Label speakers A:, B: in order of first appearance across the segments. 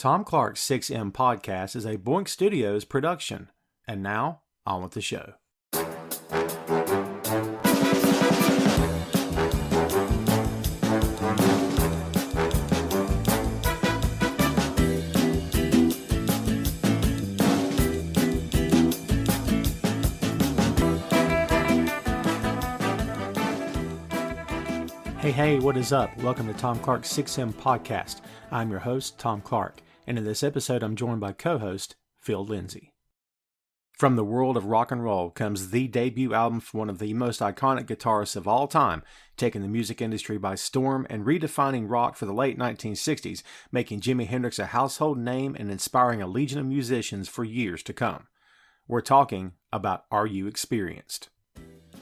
A: Tom Clark's 6M podcast is a Boink Studios production. And now, on with the show. Hey, what is up? Welcome to Tom Clark's 6M podcast. I'm your host, Tom Clark, and in this episode I'm joined by co-host Phil Lindsey. From the world of rock and roll comes the debut album from one of the most iconic guitarists of all time, taking the music industry by storm and redefining rock for the late 1960s, making Jimi Hendrix a household name and inspiring a legion of musicians for years to come. We're talking about Are You Experienced?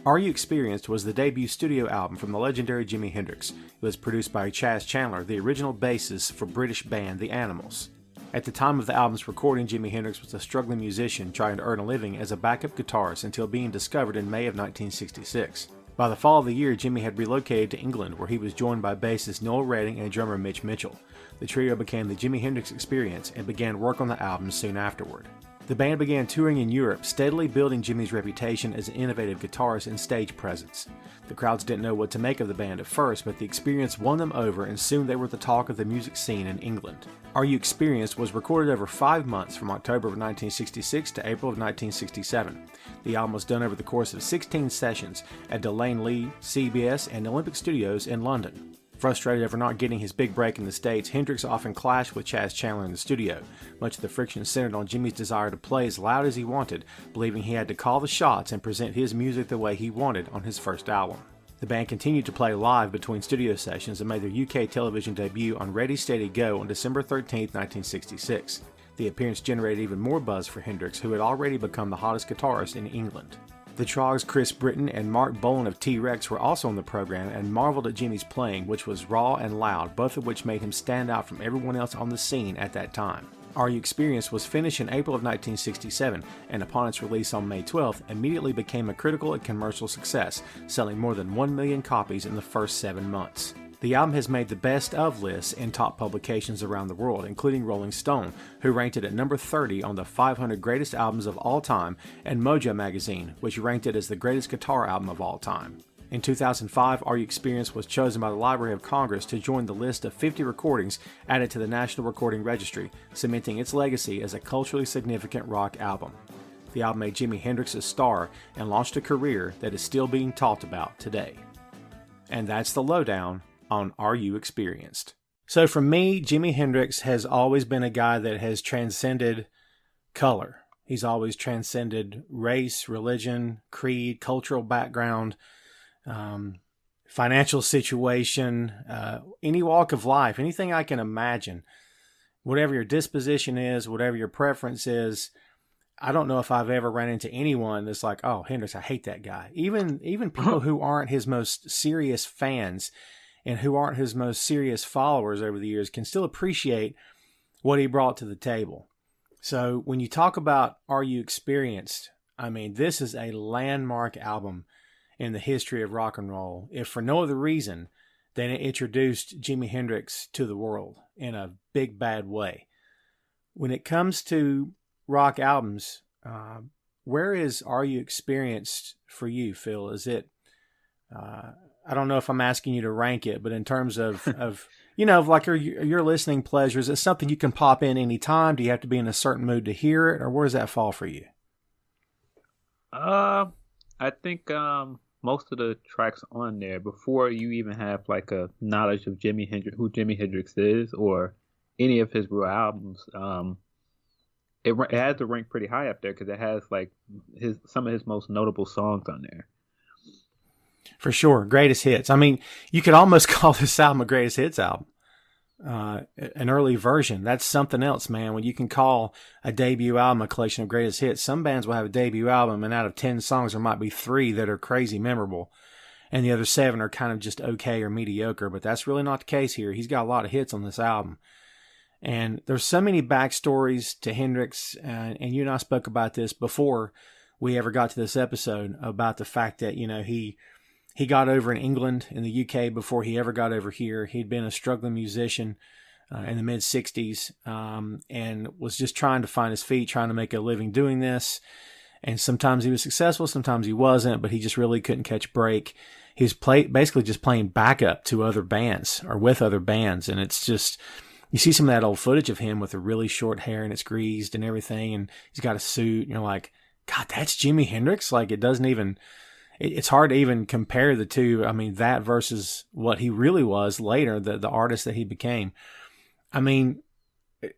A: Are You Experienced was the debut studio album from the legendary Jimi Hendrix. It was produced by Chas Chandler, the original bassist for British band The Animals. At the time of the album's recording, Jimi Hendrix was a struggling musician trying to earn a living as a backup guitarist until being discovered in May of 1966. By the fall of the year, Jimi had relocated to England, where he was joined by bassist Noel Redding and drummer Mitch Mitchell. The trio became the Jimi Hendrix Experience and began work on the album soon afterward. The band began touring in Europe, steadily building Jimi's reputation as an innovative guitarist and stage presence. The crowds didn't know what to make of the band at first, but the Experience won them over, and soon they were the talk of the music scene in England. Are You Experienced was recorded over 5 months, from October of 1966 to April of 1967. The album was done over the course of 16 sessions at Delane Lee, CBS, and Olympic Studios in London. Frustrated over not getting his big break in the States, Hendrix often clashed with Chas Chandler in the studio. Much of the friction centered on Jimi's desire to play as loud as he wanted, believing he had to call the shots and present his music the way he wanted on his first album. The band continued to play live between studio sessions and made their UK television debut on Ready Steady Go on December 13, 1966. The appearance generated even more buzz for Hendrix, who had already become the hottest guitarist in England. The Troggs' Chris Britton and Mark Bolan of T-Rex were also on the program and marveled at Jimi's playing, which was raw and loud, both of which made him stand out from everyone else on the scene at that time. Are You Experienced was finished in April of 1967, and upon its release on May 12th, immediately became a critical and commercial success, selling more than 1 million copies in the first 7 months. The album has made the best of lists in top publications around the world, including Rolling Stone, who ranked it at number 30 on the 500 greatest albums of all time, and Mojo magazine, which ranked it as the greatest guitar album of all time. In 2005, Are You Experienced was chosen by the Library of Congress to join the list of 50 recordings added to the National Recording Registry, cementing its legacy as a culturally significant rock album. The album made Jimi Hendrix a star and launched a career that is still being talked about today. And that's the lowdown on Are You Experienced? So for me, Jimi Hendrix has always been a guy that has transcended color. He's always transcended race, religion, creed, cultural background, financial situation, any walk of life, anything I can imagine. Whatever your disposition is, whatever your preference is, I don't know if I've ever ran into anyone that's like, oh, Hendrix, I hate that guy. Even people who aren't his most serious fans and who aren't his most serious followers over the years can still appreciate what he brought to the table. So when you talk about Are You Experienced, I mean, this is a landmark album in the history of rock and roll, if for no other reason than it introduced Jimi Hendrix to the world in a big, bad way. When it comes to rock albums, where is Are You Experienced for you, Phil? Is it... I don't know if I'm asking you to rank it, but in terms of like your listening pleasure, is it something you can pop in any time? Do you have to be in a certain mood to hear it, or where does that fall for you?
B: I think most of the tracks on there, before you even have like a knowledge of Jimi Hendrix, who Jimi Hendrix is, or any of his real albums, it has to rank pretty high up there because it has like some of his most notable songs on there.
A: For sure. Greatest hits. I mean, you could almost call this album a greatest hits album. An early version. That's something else, man. When you can call a debut album a collection of greatest hits, some bands will have a debut album and out of 10 songs, there might be 3 that are crazy memorable. And the other 7 are kind of just okay or mediocre, but that's really not the case here. He's got a lot of hits on this album. And there's so many backstories to Hendrix, and you and I spoke about this before we ever got to this episode, about the fact that, he got over in England, in the UK, before he ever got over here. He'd been a struggling musician in the mid 60s, and was just trying to find his feet, trying to make a living doing this. And sometimes he was successful, sometimes he wasn't, but he just really couldn't catch a break. He was basically just playing backup to other bands or with other bands. And it's just, you see some of that old footage of him with the really short hair and it's greased and everything. And he's got a suit and you're like, God, that's Jimi Hendrix. Like it doesn't even, it's hard to even compare the two. I mean, that versus what he really was later, the artist that he became. I mean,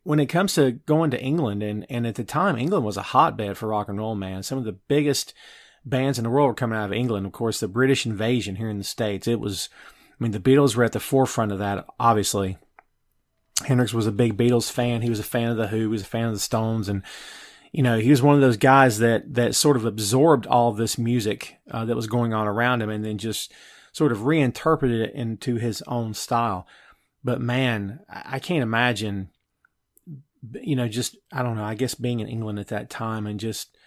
A: when it comes to going to England, and at the time, England was a hotbed for rock and roll, man. Some of the biggest bands in the world were coming out of England. Of course, the British invasion here in the States, it was, I mean, the Beatles were at the forefront of that, obviously. Hendrix was a big Beatles fan. He was a fan of The Who. He was a fan of the Stones. And, you know, he was one of those guys that sort of absorbed all this music that was going on around him and then just sort of reinterpreted it into his own style. But, man, I can't imagine, you know, just, I don't know, I guess being in England at that time and just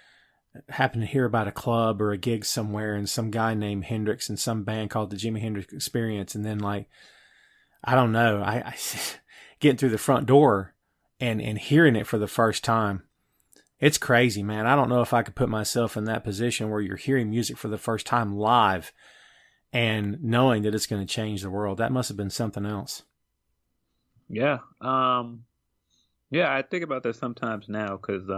A: happen to hear about a club or a gig somewhere and some guy named Hendrix and some band called the Jimi Hendrix Experience. And then, like, I don't know, I getting through the front door and hearing it for the first time. It's crazy, man. I don't know if I could put myself in that position where you're hearing music for the first time live and knowing that it's going to change the world. That must have been something else.
B: Yeah. Yeah, I think about that sometimes now because,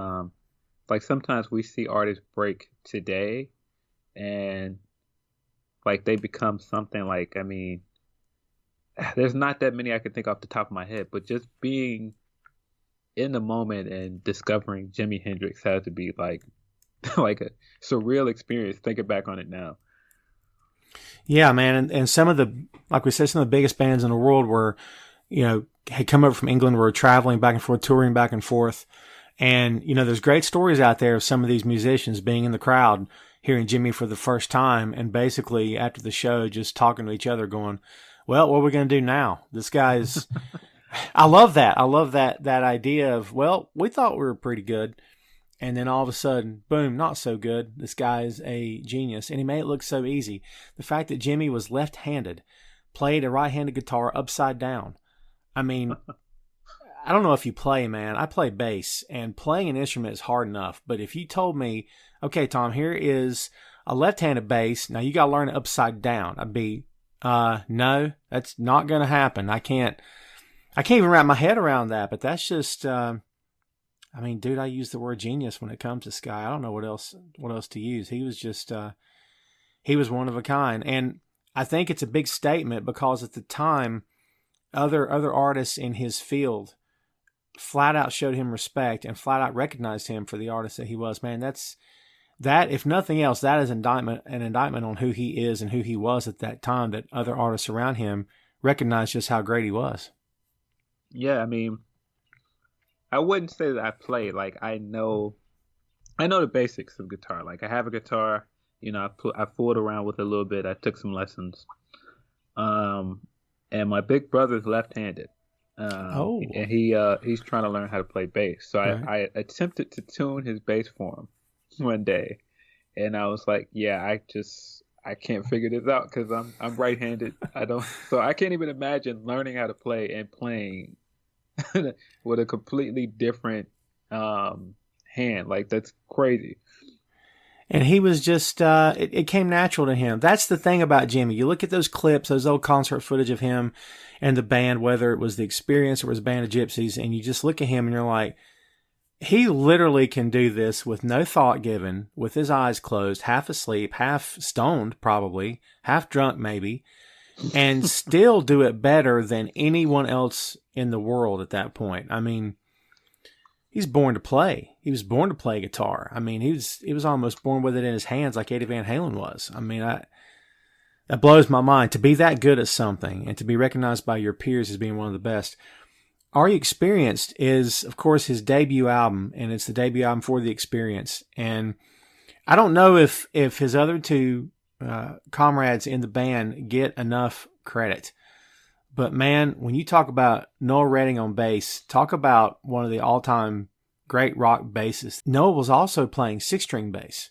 B: like, sometimes we see artists break today and, like, they become something like, I mean, there's not that many I can think off the top of my head, but just being in the moment and discovering Jimi Hendrix had to be, like, like a surreal experience thinking back on it now.
A: Yeah, man. And some of the, like we said, some of the biggest bands in the world were, you know, had come over from England, were traveling back and forth, touring back and forth. And, you know, there's great stories out there of some of these musicians being in the crowd, hearing Jimmy for the first time, and basically after the show, just talking to each other going, well, what are we going to do now? This guy's, I love that. I love that idea of, well, we thought we were pretty good. And then all of a sudden, boom, not so good. This guy is a genius. And he made it look so easy. The fact that Jimmy was left-handed, played a right-handed guitar upside down. I mean, I don't know if you play, man. I play bass, and playing an instrument is hard enough. But if you told me, okay, Tom, here is a left-handed bass. Now you got to learn it upside down. I'd be, no, that's not going to happen. I can't even wrap my head around that. But that's just, I mean, dude, I use the word genius when it comes to Sky. I don't know what else to use. He was just, he was one of a kind. And I think it's a big statement because at the time, other artists in his field flat out showed him respect and flat out recognized him for the artist that he was. Man, that if nothing else, that is an indictment on who he is and who he was at that time, that other artists around him recognized just how great he was.
B: Yeah, I mean, I wouldn't say that I play. Like, I know the basics of guitar. Like, I have a guitar, you know, I fooled around with it a little bit. I took some lessons. And my big brother's left-handed. And he's trying to learn how to play bass. So right. I attempted to tune his bass for him one day, and I was like, yeah, I can't figure this out because I'm right-handed. So I can't even imagine learning how to play and playing with a completely different hand. Like, that's crazy.
A: And he was just, it came natural to him. That's the thing about Jimmy. You look at those clips, those old concert footage of him and the band, whether it was The Experience or it was Band of Gypsies, and you just look at him and you're like, he literally can do this with no thought given, with his eyes closed, half asleep, half stoned probably, half drunk maybe, and still do it better than anyone else in the world at that point. I mean, he's born to play. He was born to play guitar. I mean, he was almost born with it in his hands like Eddie Van Halen was. I mean, that blows my mind. To be that good at something and to be recognized by your peers as being one of the best. Are You Experienced is, of course, his debut album, and it's the debut album for The Experience. And I don't know if his other two comrades in the band get enough credit. But man, when you talk about Noel Redding on bass, talk about one of the all-time great rock bassists. Noel was also playing six-string bass,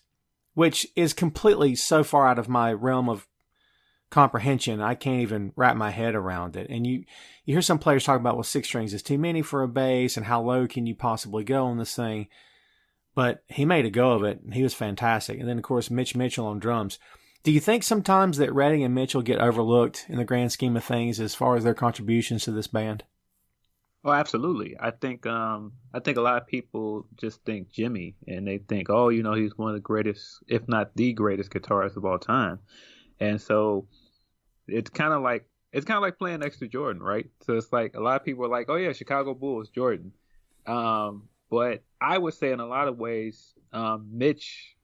A: which is completely so far out of my realm of comprehension. I can't even wrap my head around it. And you hear some players talk about, well, 6 strings is too many for a bass, and how low can you possibly go on this thing? But he made a go of it, and he was fantastic. And then, of course, Mitch Mitchell on drums. Do you think sometimes that Redding and Mitchell get overlooked in the grand scheme of things as far as their contributions to this band?
B: Oh, absolutely. I think a lot of people just think Jimmy, and they think, oh, he's one of the greatest, if not the greatest guitarist of all time. And so it's kind of like playing next to Jordan, right? So it's like a lot of people are like, oh yeah, Chicago Bulls, Jordan. But I would say in a lot of ways, Mitch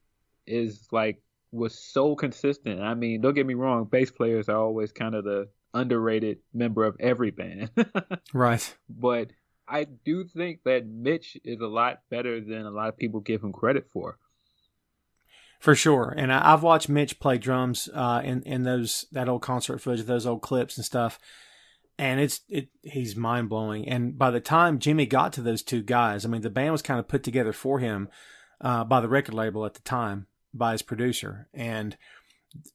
B: was so consistent. I mean, don't get me wrong, bass players are always kind of the underrated member of every band.
A: Right.
B: But I do think that Mitch is a lot better than a lot of people give him credit for.
A: For sure. And I've watched Mitch play drums in that old concert footage, those old clips and stuff. And he's mind blowing. And by the time Jimmy got to those 2 guys, I mean, the band was kind of put together for him by the record label at the time, by his producer. And,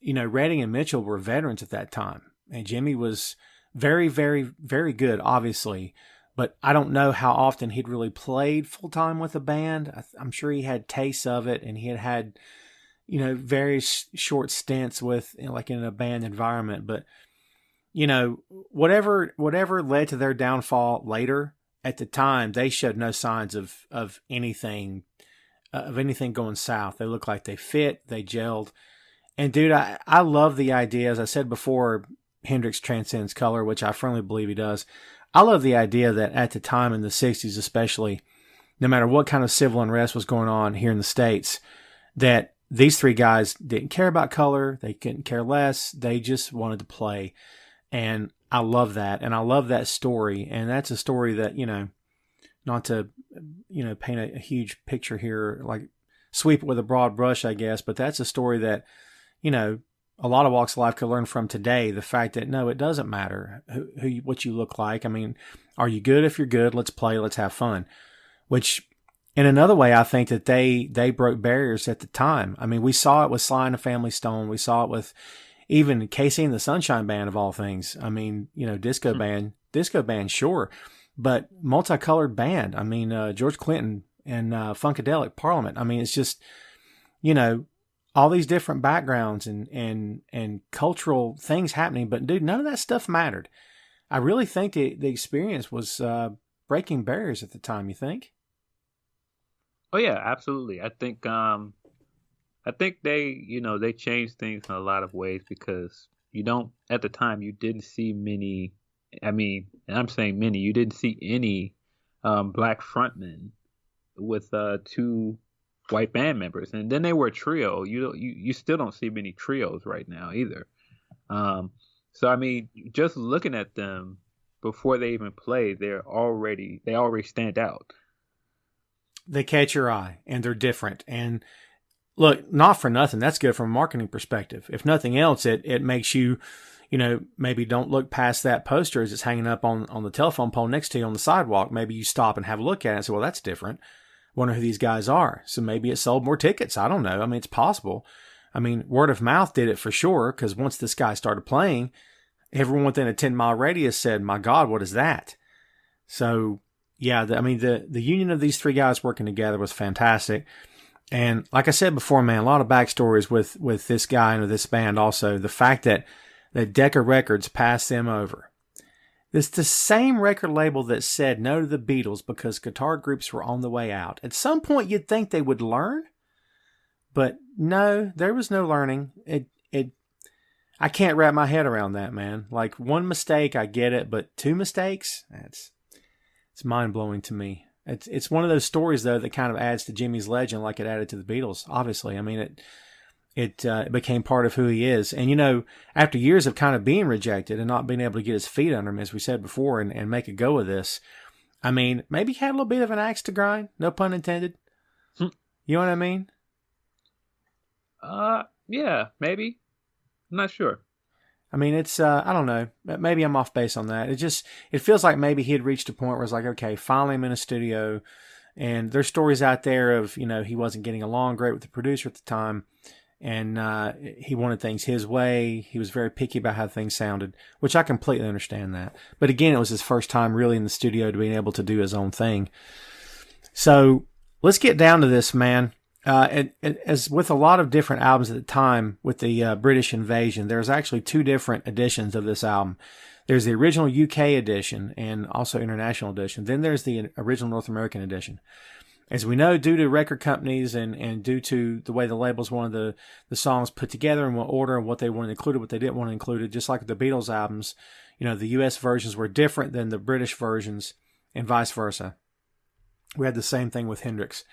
A: Redding and Mitchell were veterans at that time. And Jimmy was very, very, very good, obviously. But I don't know how often he'd really played full time with a band. I'm sure he had tastes of it, and he had very short stints with, in a band environment. But, whatever led to their downfall later, at the time, they showed no signs of anything going south. They looked like they fit, they gelled. And dude, I love the idea, as I said before, Hendrix transcends color, which I firmly believe he does. I love the idea that at the time, in the 60s especially, no matter what kind of civil unrest was going on here in the States, that these 3 guys didn't care about color. They couldn't care less. They just wanted to play. And I love that. And I love that story. And that's a story that, not to, paint a huge picture here, like sweep it with a broad brush, I guess, but that's a story that, a lot of walks of life could learn from today. The fact that, no, it doesn't matter what you look like. I mean, are you good? If you're good, let's play, let's have fun. Which, in another way, I think that they broke barriers at the time. I mean, we saw it with Sly and the Family Stone. We saw it with even Casey and the Sunshine Band, of all things. I mean, disco band, sure. But multicolored band. I mean, George Clinton and Funkadelic Parliament. I mean, it's just, all these different backgrounds and cultural things happening. But dude, none of that stuff mattered. I really think the experience was breaking barriers at the time. You think?
B: Oh yeah, absolutely. I think they changed things in a lot of ways, because at the time you didn't see many. I mean, and I'm saying many. You didn't see any black frontmen with 2 white band members, and then they were a trio. You still don't see many trios right now either. So I mean, just looking at them before they even play, they already stand out.
A: They catch your eye, and they're different. And look, not for nothing, that's good from a marketing perspective. If nothing else, it makes you, maybe don't look past that poster as it's hanging up on the telephone pole next to you on the sidewalk. Maybe you stop and have a look at it and say, well, that's different. Wonder who these guys are. So maybe it sold more tickets. I don't know. I mean, it's possible. I mean, word of mouth did it for sure, because once this guy started playing, everyone within a 10-mile radius said, my God, what is that? So, yeah, the union of these 3 guys working together was fantastic. And like I said before, man, a lot of backstories with this guy and with this band also. The fact that Decca Records passed them over. It's the same record label that said no to the Beatles because guitar groups were on the way out. At some point, you'd think they would learn, but no, there was no learning. I can't wrap my head around that, man. Like, 1 mistake, I get it, but 2 mistakes, it's mind blowing to me. It's one of those stories though that kind of adds to Jimmy's legend, like it added to the Beatles. Obviously, I mean it became part of who he is. And, after years of kind of being rejected and not being able to get his feet under him, as we said before, and make a go of this, I mean, maybe he had a little bit of an axe to grind. No pun intended. You know what I mean?
B: Yeah, maybe. I'm not sure.
A: I mean, it's, I don't know. Maybe I'm off base on that. It feels like maybe he had reached a point where it's like, okay, finally I'm in a studio. And there's stories out there of, he wasn't getting along great with the producer at the time. and he wanted things his way. He was very picky about how things sounded, which I completely understand that. But again, it was his first time really in the studio to being able to do his own thing. So let's get down to this, man. And as with a lot of different albums at the time with the British invasion, there's actually two different editions of this album. There's the original UK edition and also international edition. Then there's the original North American edition. As we know, due to record companies and due to the way the labels wanted the songs put together in what order and what they wanted included, what they didn't want included, just like the Beatles albums, the US versions were different than the British versions and vice versa. We had the same thing with Hendrix.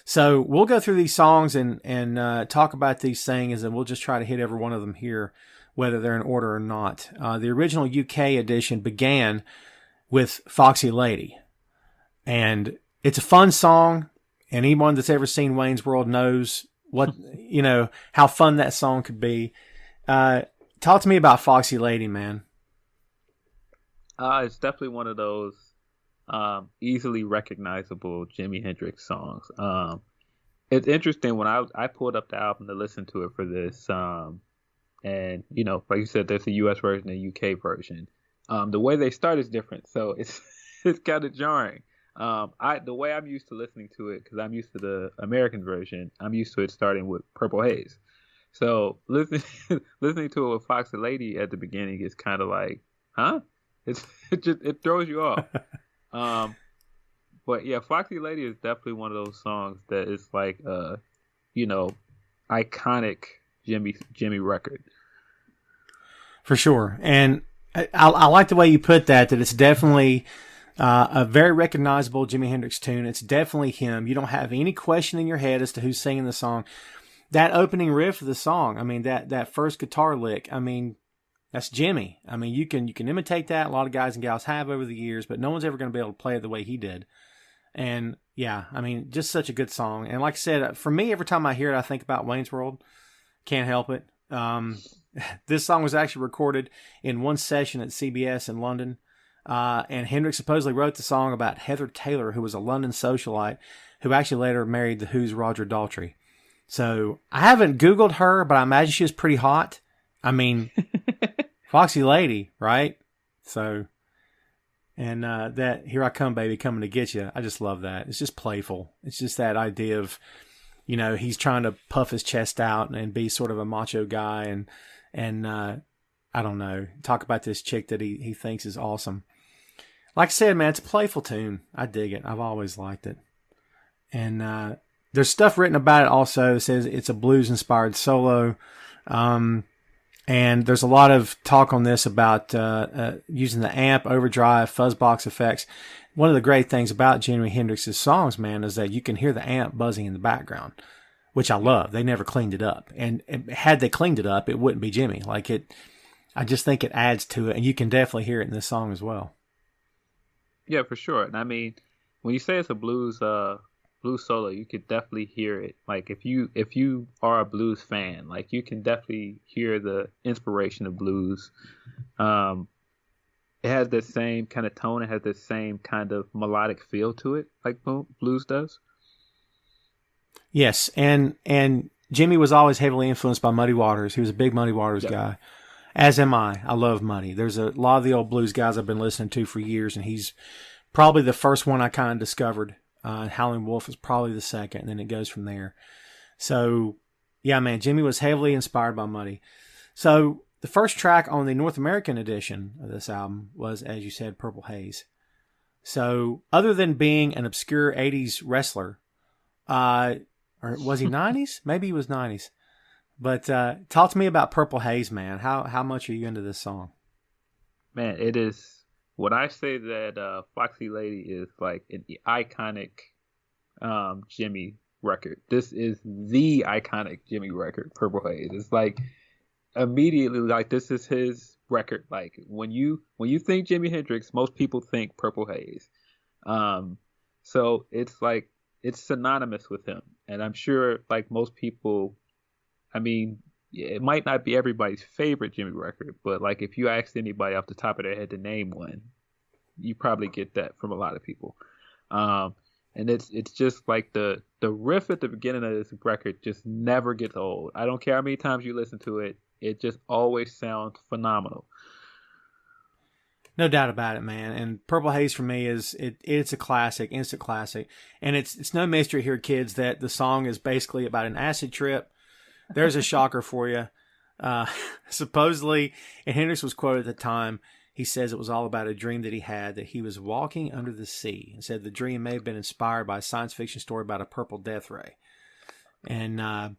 A: So we'll go through these songs and talk about these things, and we'll just try to hit every one of them here, whether they're in order or not. The original UK edition began with Foxy Lady, and it's a fun song, and anyone that's ever seen Wayne's World knows what, how fun that song could be. Talk to me about Foxy Lady, man.
B: It's definitely one of those easily recognizable Jimi Hendrix songs. It's interesting when I pulled up the album to listen to it for this, and like you said, there's the US version and UK version. The way they start is different, so it's kind of jarring. The way I'm used to listening to it, because I'm used to the American version, I'm used to it starting with Purple Haze. So listening to it with Foxy Lady at the beginning is kind of like, huh? It throws you off. But yeah, Foxy Lady is definitely one of those songs that is like, iconic Jimmy record.
A: For sure. And I like the way you put that it's definitely a very recognizable Jimi Hendrix tune. It's definitely him. You don't have any question in your head as to who's singing the song. That opening riff of the song, I mean, that first guitar lick, I mean, that's Jimmy. I mean, you can imitate that. A lot of guys and gals have over the years, but no one's ever going to be able to play it the way he did. And yeah, I mean, just such a good song. And like I said, for me, every time I hear it, I think about Wayne's World. Can't help it. This song was actually recorded in one session at CBS in London. And Hendrix supposedly wrote the song about Heather Taylor, who was a London socialite, who actually later married the Who's Roger Daltrey. So I haven't Googled her, but I imagine she was pretty hot. I mean, Foxy Lady, right? So, and that Here I Come, Baby, Coming to Get You. I just love that. It's just playful. It's just that idea of, he's trying to puff his chest out and be sort of a macho guy and I don't know, talk about this chick that he thinks is awesome. Like I said, man, it's a playful tune. I dig it. I've always liked it. And there's stuff written about it also that says it's a blues-inspired solo. And there's a lot of talk on this about using the amp, overdrive, fuzzbox effects. One of the great things about Jimi Hendrix's songs, man, is that you can hear the amp buzzing in the background, which I love. They never cleaned it up. And had they cleaned it up, it wouldn't be Jimmy. I just think it adds to it, and you can definitely hear it in this song as well.
B: Yeah, for sure. And I mean, when you say it's a blues solo, you could definitely hear it. Like if you are a blues fan, like you can definitely hear the inspiration of blues. It has the same kind of tone. It has the same kind of melodic feel to it, like blues does.
A: Yes, and Jimmy was always heavily influenced by Muddy Waters. He was a big Muddy Waters guy. As am I. I love Muddy. There's a lot of the old blues guys I've been listening to for years, and he's probably the first one I kind of discovered. Howlin' Wolf is probably the second, and then it goes from there. So, yeah, man, Jimmy was heavily inspired by Muddy. So, the first track on the North American edition of this album was, as you said, Purple Haze. So, other than being an obscure 80s wrestler, or was he 90s? Maybe he was 90s. But talk to me about Purple Haze, man. How much are you into this song?
B: Man, it is. When I say that Foxy Lady is like an iconic Jimmy record, this is the iconic Jimmy record, Purple Haze. It's like immediately like this is his record. Like when you think Jimi Hendrix, most people think Purple Haze. So it's like it's synonymous with him, and I'm sure like most people. I mean, it might not be everybody's favorite Jimmy record, but like if you asked anybody off the top of their head to name one, you probably get that from a lot of people. And it's just like the riff at the beginning of this record just never gets old. I don't care how many times you listen to it, it just always sounds phenomenal.
A: No doubt about it, man. And Purple Haze for me it's a classic, instant classic. And it's no mystery here, kids, that the song is basically about an acid trip. There's a shocker for you. Supposedly, and Hendrix was quoted at the time, he says it was all about a dream that he had, that he was walking under the sea, and said the dream may have been inspired by a science fiction story about a purple death ray. And I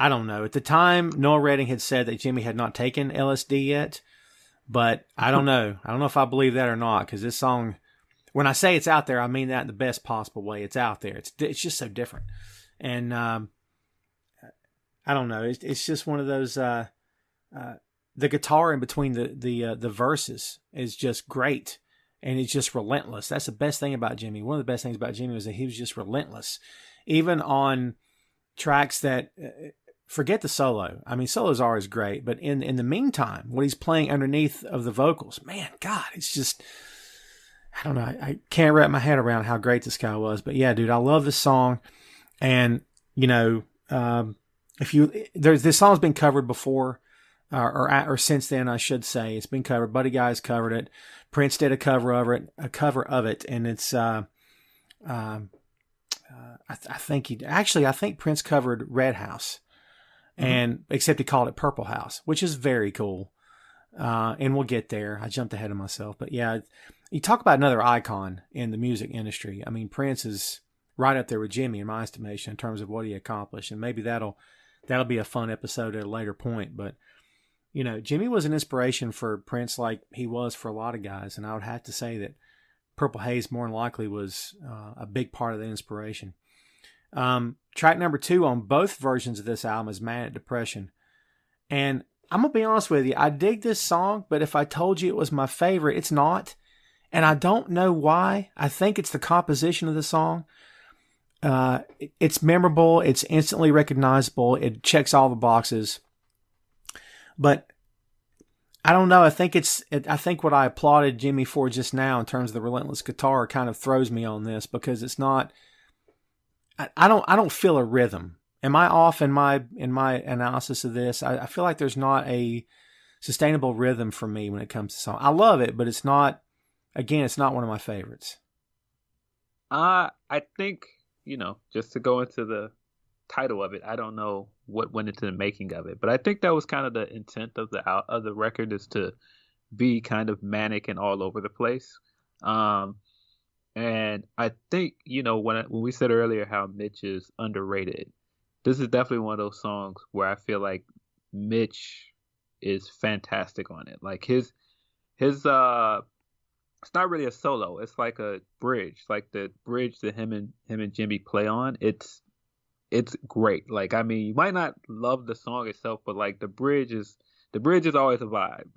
A: don't know. At the time, Noel Redding had said that Jimmy had not taken LSD yet, but I don't know. I don't know if I believe that or not, because this song, when I say it's out there, I mean that in the best possible way. It's out there. It's just so different. And I don't know. It's just one of those. The guitar in between the verses is just great, and it's just relentless. That's the best thing about Jimmy. One of the best things about Jimmy was that he was just relentless, even on tracks that forget the solo. I mean, solos are always great, but in the meantime, what he's playing underneath of the vocals, man, God, it's just, I don't know. I can't wrap my head around how great this guy was. But yeah, dude, I love this song, and you know, this song's been covered before. Or since then, I should say, it's been covered. Buddy Guy's covered it. Prince did a cover of it, and it's I think Prince covered Red House, and except he called it Purple House, which is very cool. And we'll get there. I jumped ahead of myself, but yeah, you talk about another icon in the music industry. I mean, Prince is right up there with Jimmy in my estimation in terms of what he accomplished, and maybe that'll be a fun episode at a later point, but. You know, Jimmy was an inspiration for Prince like he was for a lot of guys. And I would have to say that Purple Haze more than likely was a big part of the inspiration. Track number 2 on both versions of this album is Manic Depression. And I'm going to be honest with you, I dig this song, but if I told you it was my favorite, it's not. And I don't know why. I think it's the composition of the song. It's memorable. It's instantly recognizable. It checks all the boxes. But I don't know. I think what I applauded Jimmy for just now in terms of the relentless guitar kind of throws me on this, because it's not. I don't feel a rhythm. Am I off in my analysis of this? I feel like there's not a sustainable rhythm for me when it comes to song. I love it, but it's not. Again, it's not one of my favorites.
B: I think, just to go into the title of it, I don't know what went into the making of it, but I think that was kind of the intent of the record, is to be kind of manic and all over the place. And I think, when we said earlier how Mitch is underrated, this is definitely one of those songs where I feel like Mitch is fantastic on it. Like his it's not really a solo, it's like a bridge, like the bridge that him and Jimmy play on. It's great. Like, I mean, you might not love the song itself, but like the bridge is always a vibe.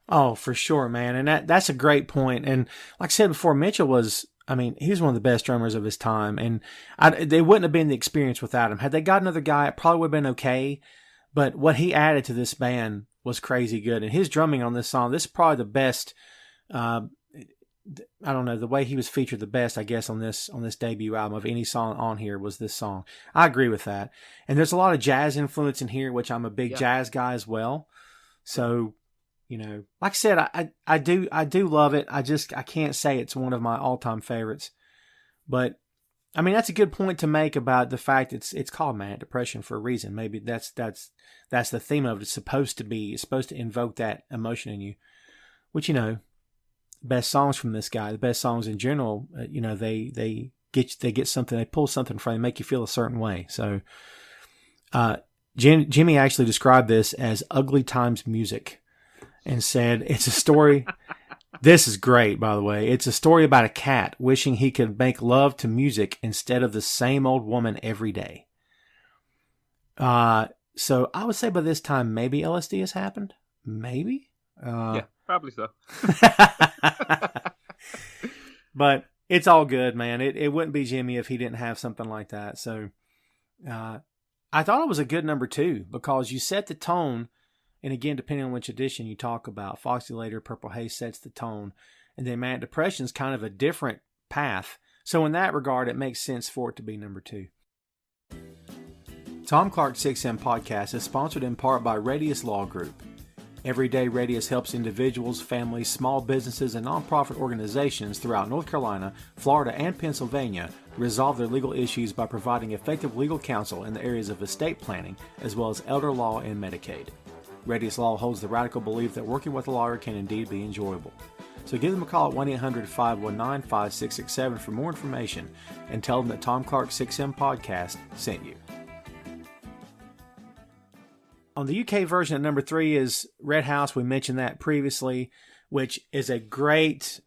A: Oh, for sure, man. And that's a great point. And like I said before, Mitchell was, I mean, he was one of the best drummers of his time. And they wouldn't have been the experience without him. Had they got another guy, it probably would have been okay. But what he added to this band was crazy good. And his drumming on this song, this is probably the best, I don't know, the way he was featured the best, I guess, on this debut album of any song on here was this song. I agree with that. And there's a lot of jazz influence in here, which I'm a big jazz guy as well. So, like I said, I do love it. I can't say it's one of my all-time favorites. But I mean, that's a good point to make about the fact it's called Manic Depression for a reason. Maybe that's the theme of it. It's supposed to invoke that emotion in you, which, best songs from this guy, the best songs in general, they get something, they pull something from you, make you feel a certain way. So, Jimmy actually described this as ugly times music and said it's a story. This is great, by the way. It's a story about a cat wishing he could make love to music instead of the same old woman every day. So I would say by this time, maybe LSD has happened. Maybe.
B: Yeah, probably so.
A: But it's all good, man. It wouldn't be Jimmy if he didn't have something like that. So I thought it was a good number 2 because you set the tone. And again, depending on which edition you talk about, Foxy Lady or Purple Haze sets the tone. And then Manic Depression is kind of a different path So in that regard, it makes sense for it to be number 2. Tom Clark's 6M podcast is sponsored in part by Radius Law Group. Everyday Radius helps individuals, families, small businesses, and nonprofit organizations throughout North Carolina, Florida, and Pennsylvania resolve their legal issues by providing effective legal counsel in the areas of estate planning, as well as elder law and Medicaid. Radius Law holds the radical belief that working with a lawyer can indeed be enjoyable. So give them a call at 1-800-519-5667 for more information and tell them that Tom Clark's 6M podcast sent you. On the UK version at number 3 is Red House. We mentioned that previously, which is a great,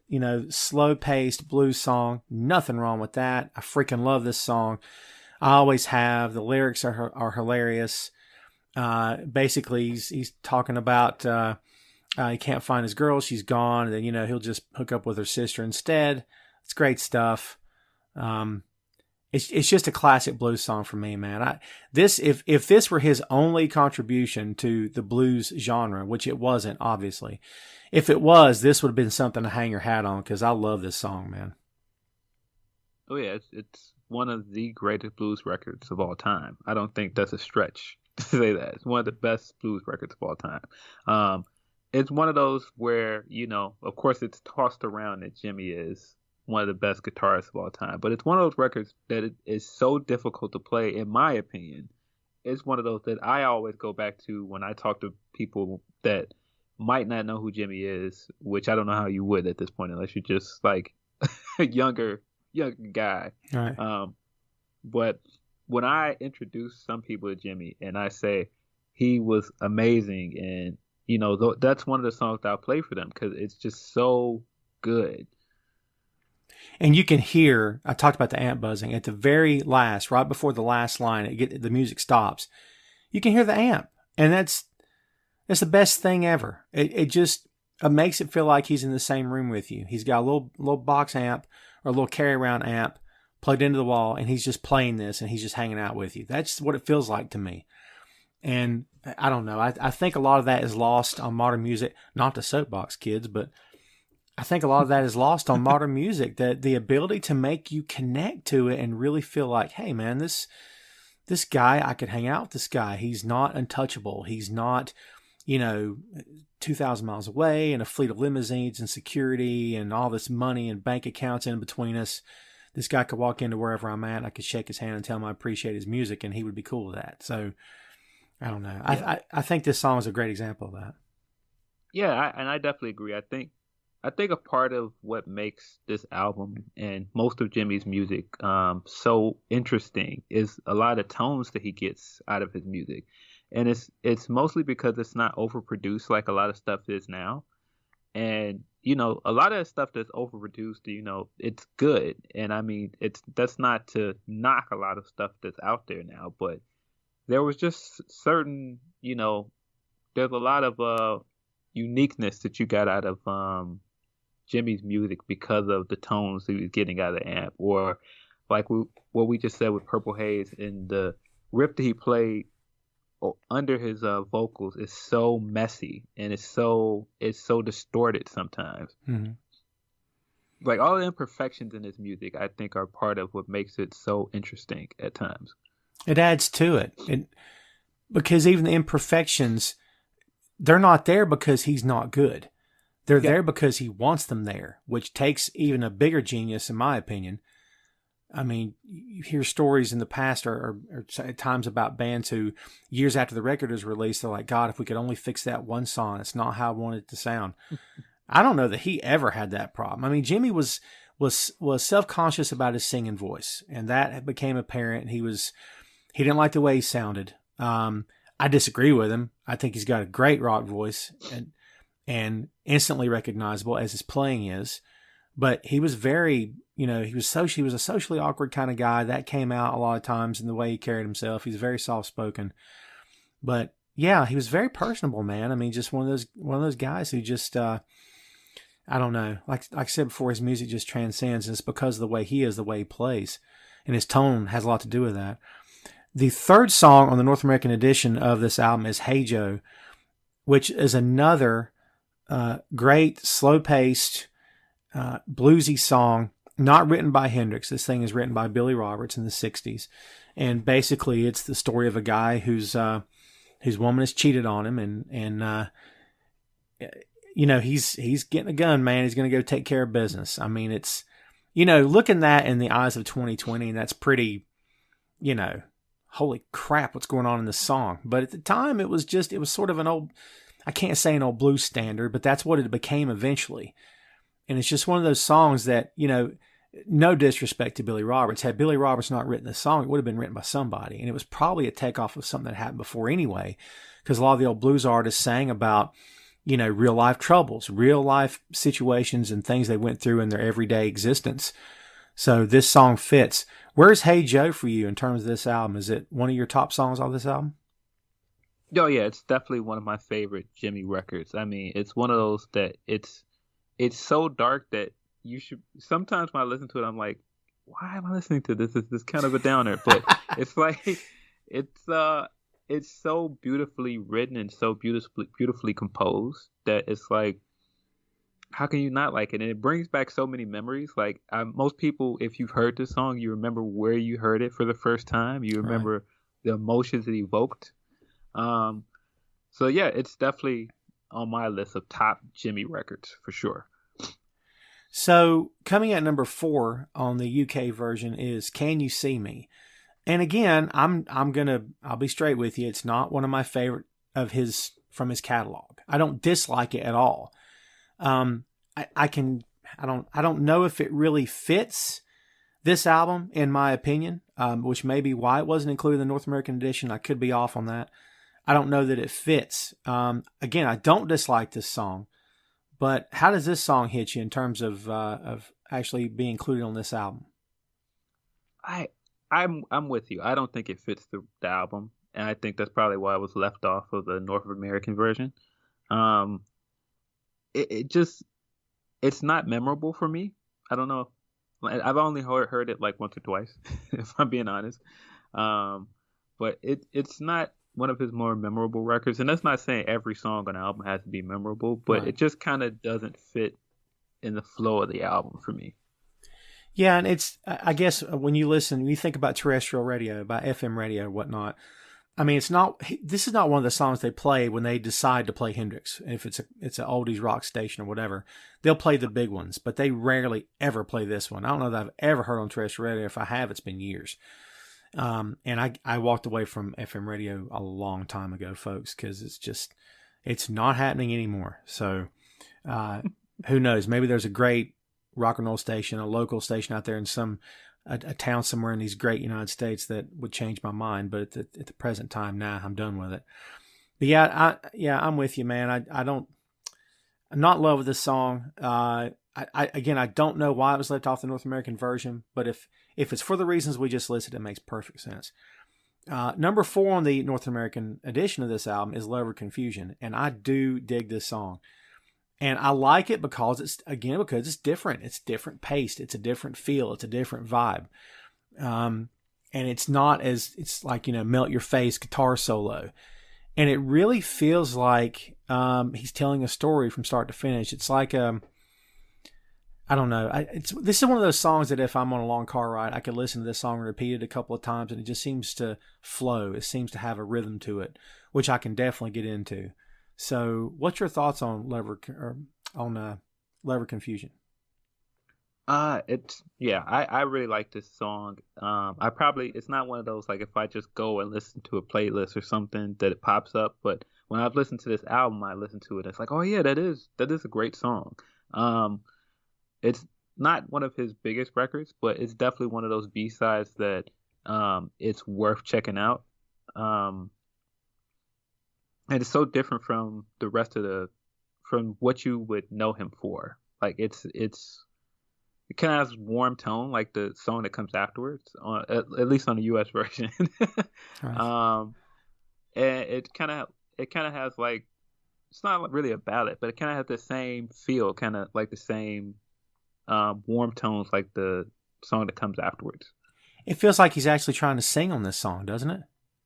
A: slow-paced blues song. Nothing wrong with that. I freaking love this song. I always have. The lyrics are hilarious. Basically, he's talking about he can't find his girl. She's gone. And then, he'll just hook up with her sister instead. It's great stuff. It's just a classic blues song for me, man. If this were his only contribution to the blues genre, which it wasn't, obviously, if it was, this would have been something to hang your hat on because I love this song, man.
B: Oh yeah, it's one of the greatest blues records of all time. I don't think that's a stretch to say that. It's one of the best blues records of all time. It's one of those where, of course, it's tossed around that Jimmy is one of the best guitarists of all time. But it's one of those records that it is so difficult to play, in my opinion. It's one of those that I always go back to when I talk to people that might not know who Jimmy is, which I don't know how you would at this point unless you're just like a younger guy.
A: Right.
B: But when I introduce some people to Jimmy and I say he was amazing, and that's one of the songs that I'll play for them because it's just so good.
A: And you can hear, I talked about the amp buzzing, at the very last, right before the last line, the music stops. You can hear the amp. And that's the best thing ever. It just makes it feel like he's in the same room with you. He's got a little box amp or a little carry-around amp plugged into the wall, and he's just playing this, and he's just hanging out with you. That's what it feels like to me. And I don't know. I think a lot of that is lost on modern music. Not the soapbox kids, but I think a lot of that is lost on modern music, that the ability to make you connect to it and really feel like, hey man, this guy, I could hang out with this guy. He's not untouchable. He's not, 2,000 miles away and a fleet of limousines and security and all this money and bank accounts in between us. This guy could walk into wherever I'm at. I could shake his hand and tell him I appreciate his music, and he would be cool with that. So I don't know. Yeah. I think this song is a great example of that.
B: Yeah, and I definitely agree. I think a part of what makes this album and most of Jimmy's music so interesting is a lot of tones that he gets out of his music. And it's mostly because it's not overproduced like a lot of stuff is now. And, a lot of the stuff that's overproduced, it's good. And I mean, that's not to knock a lot of stuff that's out there now, but there was just certain, there's a lot of uniqueness that you got out of Jimmy's music because of the tones he was getting out of the amp, or like what we just said with Purple Haze, and the riff that he played under his vocals is so messy and it's so distorted sometimes. Mm-hmm. Like all the imperfections in his music, I think, are part of what makes it so interesting at times.
A: It adds to it, because even the imperfections, they're not there because he's not good. They're there because he wants them there, which takes even a bigger genius, in my opinion. I mean, you hear stories in the past or times about bands who, years after the record is released, they're like, God, if we could only fix that one song, it's not how I wanted it to sound. I don't know that he ever had that problem. I mean, Jimmy was self-conscious about his singing voice, and that became apparent. He didn't like the way he sounded. I disagree with him. I think he's got a great rock voice and instantly recognizable as his playing is. But he was very, he was a socially awkward kind of guy. That came out a lot of times in the way he carried himself. He's very soft-spoken. But yeah, he was very personable, man. I mean, just one of those guys who just, I don't know. Like I said before, his music just transcends, and it's because of the way he is, the way he plays. And his tone has a lot to do with that. The third song on the North American edition of this album is Hey Joe, which is another great, slow-paced, bluesy song. not written by Hendrix. This thing is written by Billy Roberts in the 60s. And basically it's the story of a guy whose woman has cheated on him and he's getting a gun, man. He's going to go take care of business. I mean, it's, looking that in the eyes of 2020, and that's pretty, holy crap, what's going on in this song. But at the time it was sort of an old, I can't say an old blues standard, but that's what it became eventually. And it's just one of those songs that, no disrespect to Billy Roberts. Had Billy Roberts not written this song, it would have been written by somebody. And it was probably a takeoff of something that happened before anyway, because a lot of the old blues artists sang about, real life troubles, real life situations and things they went through in their everyday existence. So this song fits. Where's Hey Joe for you in terms of this album? Is it one of your top songs on this album?
B: Oh yeah, it's definitely one of my favorite Jimmy records. I mean, it's one of those that it's so dark that you should. Sometimes when I listen to it, I'm like, why am I listening to this? It's kind of a downer, but it's like it's so beautifully written and so beautifully composed that it's like, how can you not like it? And it brings back so many memories. Like most people, if you've heard this song, you remember where you heard it for the first time. You remember the emotions it evoked. So yeah, it's definitely on my list of top Jimmy records for sure.
A: So coming at number 4 on the UK version is Can You See Me? And again, I'll be straight with you. It's not one of my favorite of his from his catalog. I don't dislike it at all. I don't know if it really fits this album, in my opinion, which may be why it wasn't included in the North American edition. I could be off on that. I don't know that it fits. Again, I don't dislike this song, but how does this song hit you in terms of actually being included on this album?
B: I'm with you. I don't think it fits the album, and I think that's probably why it was left off of the North American version. It's not memorable for me. I don't know. I've only heard it like once or twice, if I'm being honest. But it's not one of his more memorable records, and that's not saying every song on the album has to be memorable, but It just kind of doesn't fit in the flow of the album for me.
A: Yeah, and it's, I guess when you think about terrestrial radio, about FM radio, whatnot, I mean, this is not one of the songs they play when they decide to play Hendrix. If it's an oldies rock station or whatever, they'll play the big ones, but they rarely ever play this one. I don't know that I've ever heard on terrestrial radio. If I have, it's been years. And I walked away from FM radio a long time ago, folks, because it's not happening anymore. So, who knows? Maybe there's a great rock and roll station, a local station out there in a town somewhere in these great United States that would change my mind. But at the present time, I'm done with it. But I'm with you, man. I'm not in love with this song. I don't know why it was left off the North American version, but if it's for the reasons we just listed, it makes perfect sense. Number 4 on the North American edition of this album is Love or Confusion, and I do dig this song. And I like it because it's different. It's different paced. It's a different feel. It's a different vibe. And it's like, melt your face guitar solo. And it really feels like he's telling a story from start to finish. It's like, I don't know. This is one of those songs that if I'm on a long car ride, I could listen to this song and repeat it a couple of times, and it just seems to flow. It seems to have a rhythm to it, which I can definitely get into. So, what's your thoughts on Love or Confusion?
B: I really like this song. It's not one of those, like, if I just go and listen to a playlist or something that it pops up, but when I've listened to this album, I listen to it, it's like, oh yeah, that is a great song. It's not one of his biggest records, but it's definitely one of those B-sides that it's worth checking out. And it's so different from the rest of from what you would know him for. Like it kind of has warm tone, like the song that comes afterwards, at least on the U.S. version. Right. And it kind of has, like, it's not really a ballad, but it kind of has the same feel, kind of like the same warm tones, like the song that comes afterwards.
A: It feels like he's actually trying to sing on this song, doesn't it?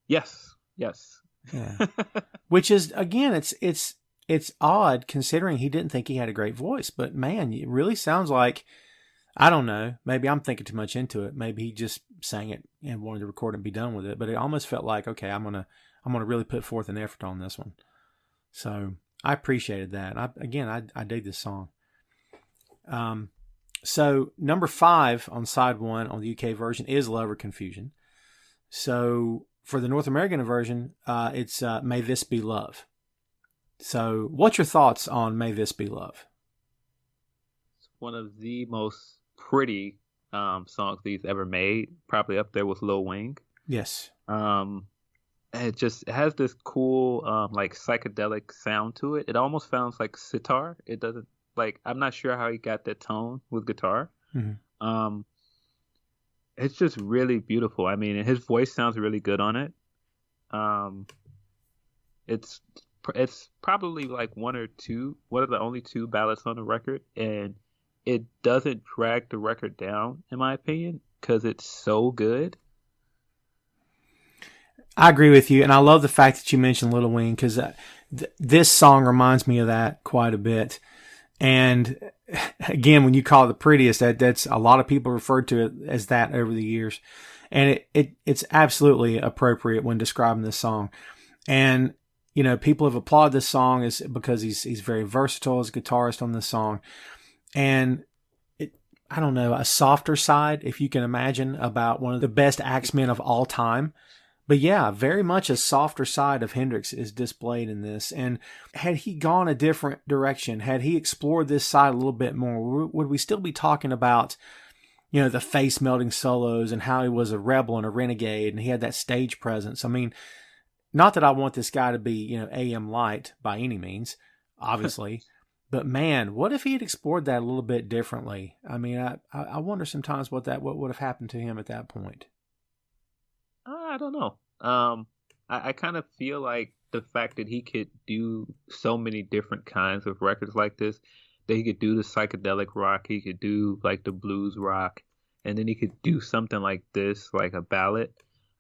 B: Yes.
A: Yeah. Which is, again, it's odd considering he didn't think he had a great voice, but man, it really sounds like I don't know. Maybe I'm thinking too much into it. Maybe he just sang it and wanted to record it and be done with it. But it almost felt like, okay, I'm gonna really put forth an effort on this one. So I appreciated that. I dig this song. So number 5 on side 1 on the UK version is Love or Confusion. So for the North American version, it's May This Be Love. So what's your thoughts on May This Be Love?
B: It's one of the most pretty songs that he's ever made. Probably up there with Lil Wayne.
A: Yes.
B: It has this cool like psychedelic sound to it. It almost sounds like sitar. It doesn't like, I'm not sure how he got that tone with guitar. Mm-hmm. It's just really beautiful. I mean, his voice sounds really good on it. It's probably like one of the only 2 ballads on the record, and it doesn't drag the record down, in my opinion, because it's so good.
A: I agree with you, and I love the fact that you mentioned Lil Wayne, because this song reminds me of that quite a bit. And again, when you call it the prettiest, that's a lot of people referred to it as that over the years, and it's absolutely appropriate when describing this song. And you know, people have applauded this song is because he's very versatile as a guitarist on this song, and I don't know, a softer side, if you can imagine, about one of the best axemen of all time. But yeah, very much a softer side of Hendrix is displayed in this. And had he gone a different direction, had he explored this side a little bit more, would we still be talking about, you know, the face melting solos and how he was a rebel and a renegade and he had that stage presence? I mean, not that I want this guy to be, you know, AM light by any means, obviously. But man, what if he had explored that a little bit differently? I mean, I wonder sometimes what would have happened to him at that point.
B: I don't know. I kind of feel like the fact that he could do so many different kinds of records like this, that he could do the psychedelic rock, he could do like the blues rock, and then he could do something like this, like a ballad.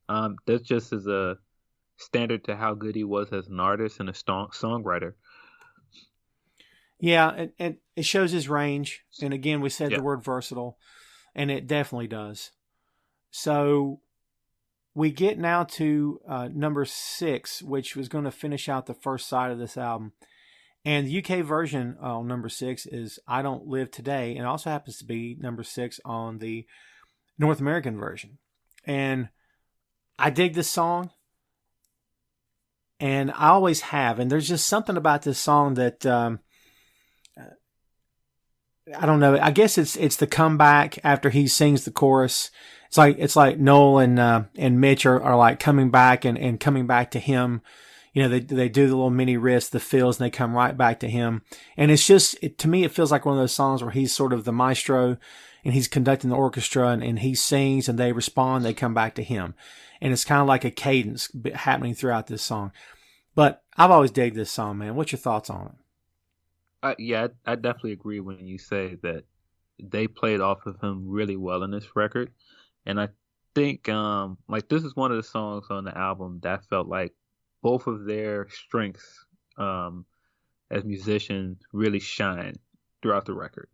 B: That just is a standard to how good he was as an artist and a songwriter.
A: Yeah, and it shows his range. And again, we said the word versatile, and it definitely does. So we get now to number 6, which was going to finish out the first side of this album. And the UK version on number 6 is I Don't Live Today, and also happens to be number 6 on the North American version. And I dig this song, and I always have. And there's just something about this song that I don't know. I guess it's the comeback after he sings the chorus. It's like Noel and Mitch are like coming back and coming back to him. You know, they do the little mini riffs, the fills, and they come right back to him. And it's just, to me, it feels like one of those songs where he's sort of the maestro and he's conducting the orchestra and he sings and they respond, they come back to him. And it's kind of like a cadence happening throughout this song. But I've always digged this song, man. What's your thoughts on it?
B: Yeah, I definitely agree when you say that they played off of him really well in this record. And I think like this is one of the songs on the album that felt like both of their strengths as musicians really shine throughout the record.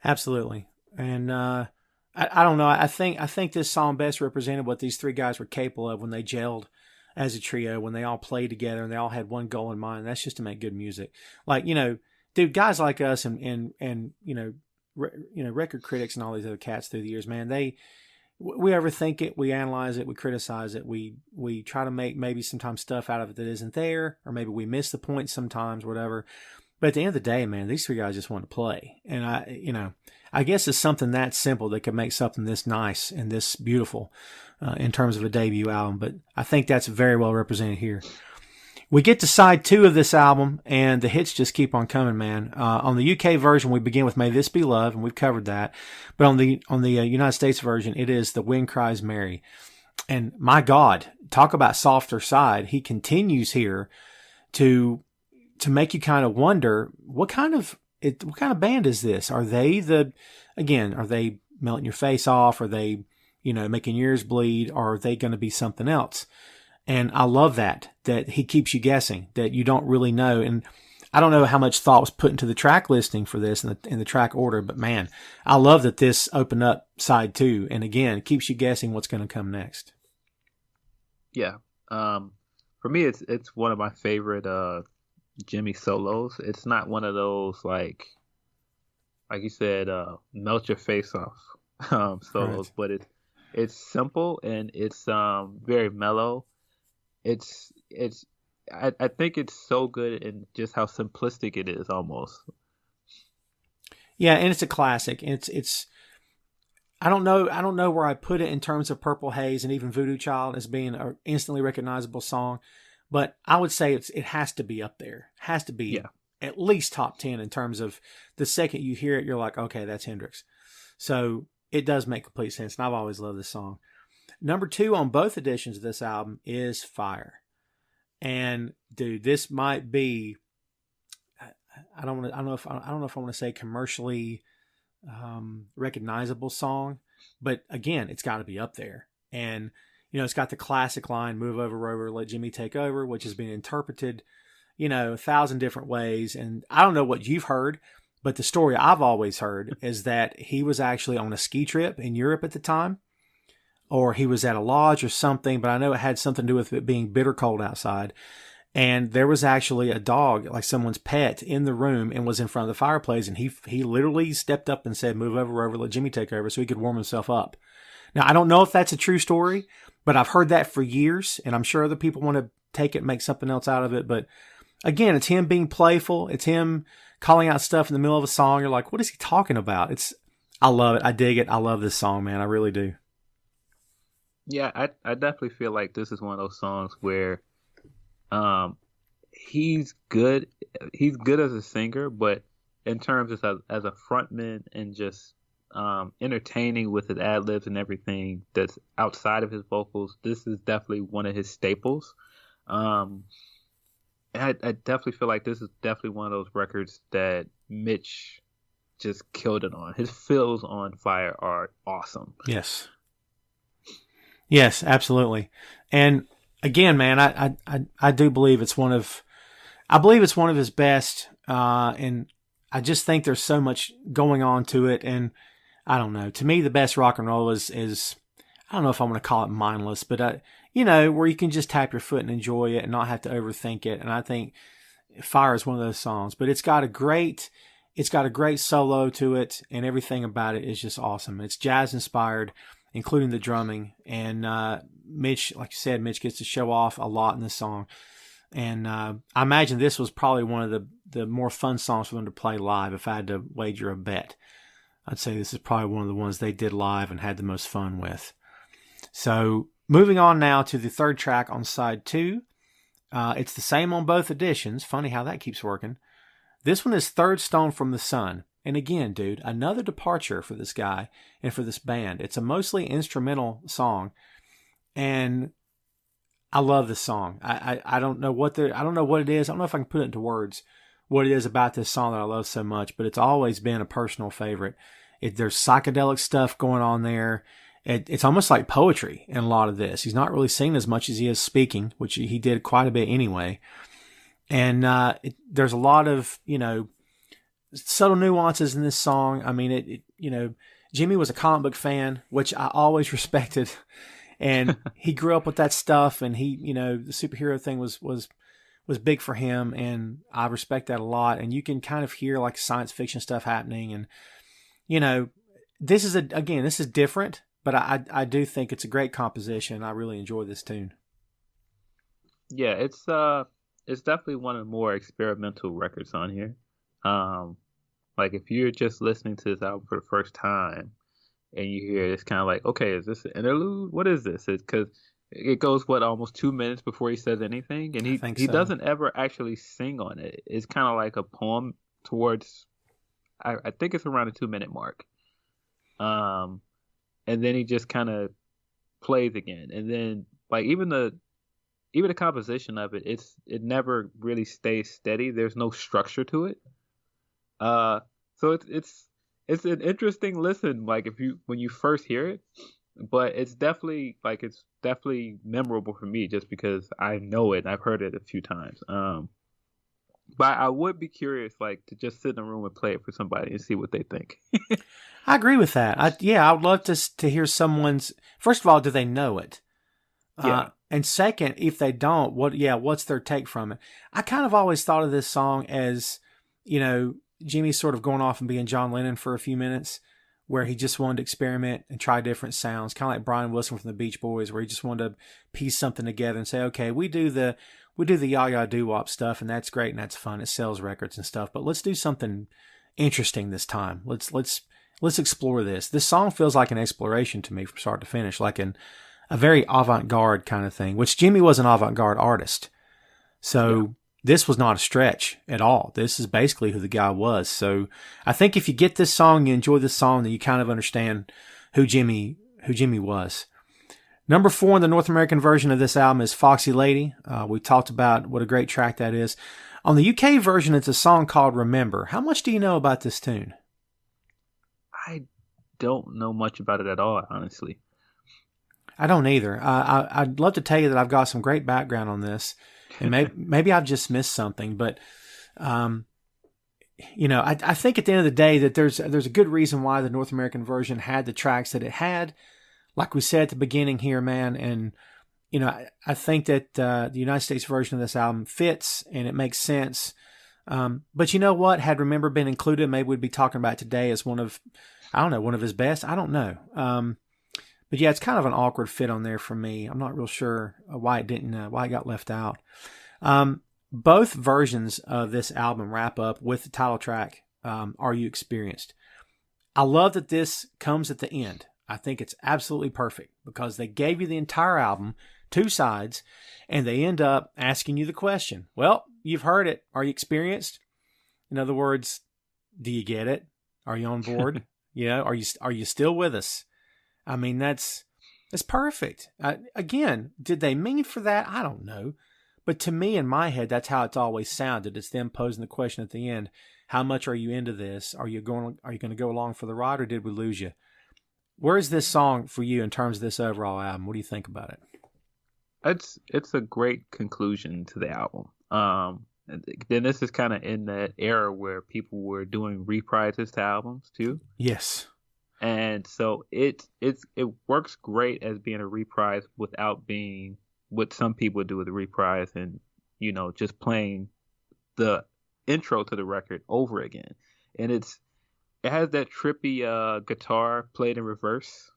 A: Absolutely. And I don't know. I think this song best represented what these 3 guys were capable of when they gelled as a trio, when they all played together and they all had one goal in mind. That's just to make good music. Like, you know, dude, guys like us and you know, record critics and all these other cats through the years, man, we overthink it, we analyze it, we criticize it, we try to make maybe sometimes stuff out of it that isn't there, or maybe we miss the point sometimes, whatever. But at the end of the day, man, these 3 guys just want to play. And I guess it's something that simple that could make something this nice and this beautiful in terms of a debut album. But I think that's very well represented here. We get to side 2 of this album, and the hits just keep on coming, man. On the UK version, we begin with May This Be Love, and we've covered that. But on the United States version, it is The Wind Cries Mary. And my God, talk about softer side. He continues here to make you kind of wonder, what kind of band is this? Are they melting your face off? Are they, making your ears bleed? Or are they going to be something else? And I love that he keeps you guessing, that you don't really know. And I don't know how much thought was put into the track listing for this in the track order, but man, I love that this opened up side 2, and again, keeps you guessing what's going to come next.
B: Yeah. For me, it's one of my favorite Jimmy solos. It's not one of those like you said, melt your face off solos,
A: Right.
B: but it's simple and it's very mellow. I think it's so good in just how simplistic it is almost.
A: Yeah, and it's a classic. It's I don't know where I put it in terms of Purple Haze and even Voodoo Child as being an instantly recognizable song, but I would say it has to be up there. It has to be
B: Yeah.
A: at least top 10 in terms of the second you hear it, you're like, okay, that's Hendrix. So it does make complete sense, and I've always loved this song. Number 2 on both editions of this album is Fire. And dude, this might be, I don't know if I want to say commercially recognizable song, but again, it's got to be up there. And it's got the classic line, "Move over, Rover, let Jimmy take over," which has been interpreted 1,000 different ways. And I don't know what you've heard, but the story I've always heard is that he was actually on a ski trip in Europe at the time, or he was at a lodge or something, but I know it had something to do with it being bitter cold outside. And there was actually a dog, like someone's pet, in the room and was in front of the fireplace. And he literally stepped up and said, "Move over, Rover, let Jimmy take over," so he could warm himself up. Now, I don't know if that's a true story, but I've heard that for years. And I'm sure other people want to take it and make something else out of it. But again, it's him being playful. It's him calling out stuff in the middle of a song. You're like, what is he talking about? I love it. I dig it. I love this song, man. I really do.
B: Yeah, I definitely feel like this is one of those songs where he's good. He's good as a singer, but in terms of as a frontman and just entertaining with his ad libs and everything that's outside of his vocals, this is definitely one of his staples. I definitely feel like this is definitely one of those records that Mitch just killed it on. His fills on Fire are awesome.
A: Yes. Yes, absolutely. And again, man, I do believe it's one of his best. And I just think there's so much going on to it. And I don't know, to me, the best rock and roll is, I don't know if I want to call it mindless, but where you can just tap your foot and enjoy it and not have to overthink it. And I think Fire is one of those songs, but it's got a great solo to it, and everything about it is just awesome. It's jazz inspired, including the drumming. And Mitch, like you said, Mitch gets to show off a lot in this song. And I imagine this was probably one of the more fun songs for them to play live. If I had to wager a bet, I'd say this is probably one of the ones they did live and had the most fun with. So moving on now to the third track on side 2. It's the same on both editions. Funny how that keeps working. This one is Third Stone from the Sun. And again, dude, another departure for this guy and for this band. It's a mostly instrumental song. And I love this song. I don't know what it is. I don't know if I can put it into words, what it is about this song that I love so much, but it's always been a personal favorite. There's psychedelic stuff going on there. It's almost like poetry in a lot of this. He's not really singing as much as he is speaking, which he did quite a bit anyway. And there's a lot of, subtle nuances in this song. I mean, Jimmy was a comic book fan, which I always respected. And he grew up with that stuff, and the superhero thing was big for him, and I respect that a lot. And you can kind of hear like science fiction stuff happening, and this is different, but I do think it's a great composition. I really enjoy this tune.
B: Yeah, it's definitely one of the more experimental records on here. Like if you're just listening to this album for the first time and you hear it, it's kind of like, okay, is this an interlude? What is this? It's because it goes almost 2 minutes before he says anything, and he doesn't ever actually sing on it. It's kind of like a poem towards, I think it's around the 2 minute mark. And then he just kind of plays again, and then like even the composition of it, it never really stays steady. There's no structure to it. So it's an interesting listen, like when you first hear it, but it's definitely memorable for me just because I know it and I've heard it a few times. But I would be curious, like, to just sit in a room and play it for somebody and see what they think.
A: I agree with that. I would love to hear someone's. First of all, do they know it?
B: Yeah.
A: And second, if they don't, what's their take from it? I kind of always thought of this song as, Jimmy sort of going off and being John Lennon for a few minutes, where he just wanted to experiment and try different sounds, kind of like Brian Wilson from the Beach Boys, where he just wanted to piece something together and say, okay, we do the ya-ya doo-wop stuff, and that's great and that's fun. It sells records and stuff, but let's do something interesting this time. Let's explore this. This song feels like an exploration to me from start to finish, like a very avant-garde kind of thing, which Jimmy was an avant-garde artist. So this was not a stretch at all. This is basically who the guy was. So I think if you get this song, you enjoy this song, then you kind of understand who Jimmy was. Number 4 in the North American version of this album is Foxy Lady. We talked about what a great track that is. On the UK version, it's a song called Remember. How much do you know about this tune?
B: I don't know much about it at all, honestly.
A: I don't either. I'd love to tell you that I've got some great background on this, and maybe I've just missed something. But, I think at the end of the day that there's a good reason why the North American version had the tracks that it had. Like we said at the beginning here, man, and I think that the United States version of this album fits and it makes sense. But you know what? Had Remember been included, maybe we'd be talking about it today as one of his best. I don't know. But yeah, it's kind of an awkward fit on there for me. I'm not real sure why it got left out. Both versions of this album wrap up with the title track, Are You Experienced? I love that this comes at the end. I think it's absolutely perfect because they gave you the entire album, 2 sides, and they end up asking you the question. Well, you've heard it. Are you experienced? In other words, do you get it? Are you on board? Are you still with us? I mean, that's perfect. Again, did they mean for that? I don't know. But to me, in my head, that's how it's always sounded. It's them posing the question at the end. How much are you into this? Are you going to go along for the ride, or did we lose you? Where is this song for you in terms of this overall album? What do you think about it?
B: It's a great conclusion to the album. Then this is kind of in that era where people were doing reprises to albums too.
A: Yes.
B: And so it works great as being a reprise without being what some people do with a reprise and just playing the intro to the record over again. And it has that trippy guitar played in reverse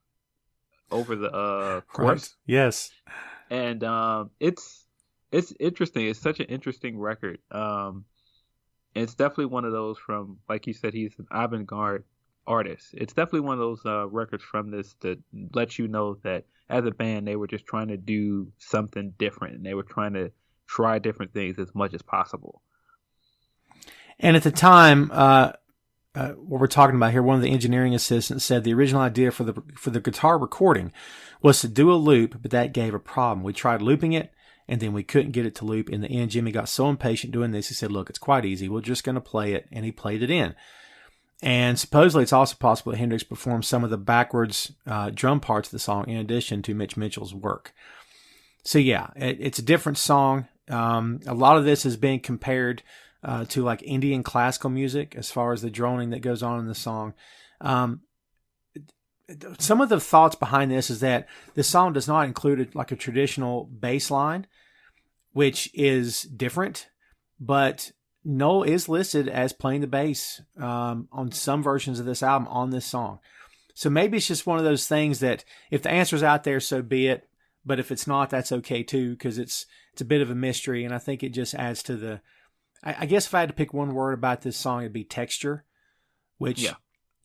B: over the chorus.
A: Right. Yes.
B: And it's interesting. It's such an interesting record. It's definitely one of those from, like you said, he's an avant-garde artist. It's definitely one of those records from this that lets you know that as a band they were just trying to do something different and they were trying to try different things as much as possible.
A: And at the time, what we're talking about here, one of the engineering assistants said the original idea for the guitar recording was to do a loop, but that gave a problem. We tried looping it, and then we couldn't get it to loop. In the end, Jimmy got so impatient doing this, he said, look, it's quite easy. We're just going to play it, and he played it in. And supposedly it's also possible that Hendrix performed some of the backwards drum parts of the song in addition to Mitch Mitchell's work. So yeah, it's a different song. A lot of this is being compared to like Indian classical music as far as the droning that goes on in the song. Some of the thoughts behind this is that the song does not include like a traditional bass line, which is different, but Noel is listed as playing the bass on some versions of this album on this song. So maybe it's just one of those things that if the answer's out there, so be it. But if it's not, that's okay too, because it's a bit of a mystery. And I think it just adds to the, I guess if I had to pick one word about this song, it'd be texture, which,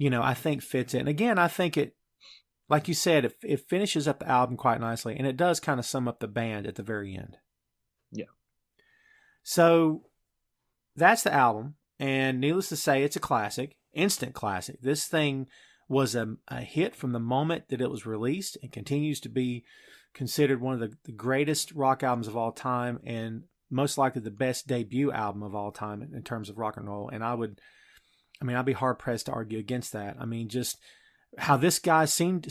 A: I think fits it. And again, I think it, like you said, it finishes up the album quite nicely. And it does kind of sum up the band at the very end.
B: Yeah.
A: So that's the album, and needless to say, it's a classic, instant classic. This thing was a hit from the moment that it was released and continues to be considered one of the greatest rock albums of all time and most likely the best debut album of all time in terms of rock and roll. And I'd be hard-pressed to argue against that. I mean, just how this guy seemed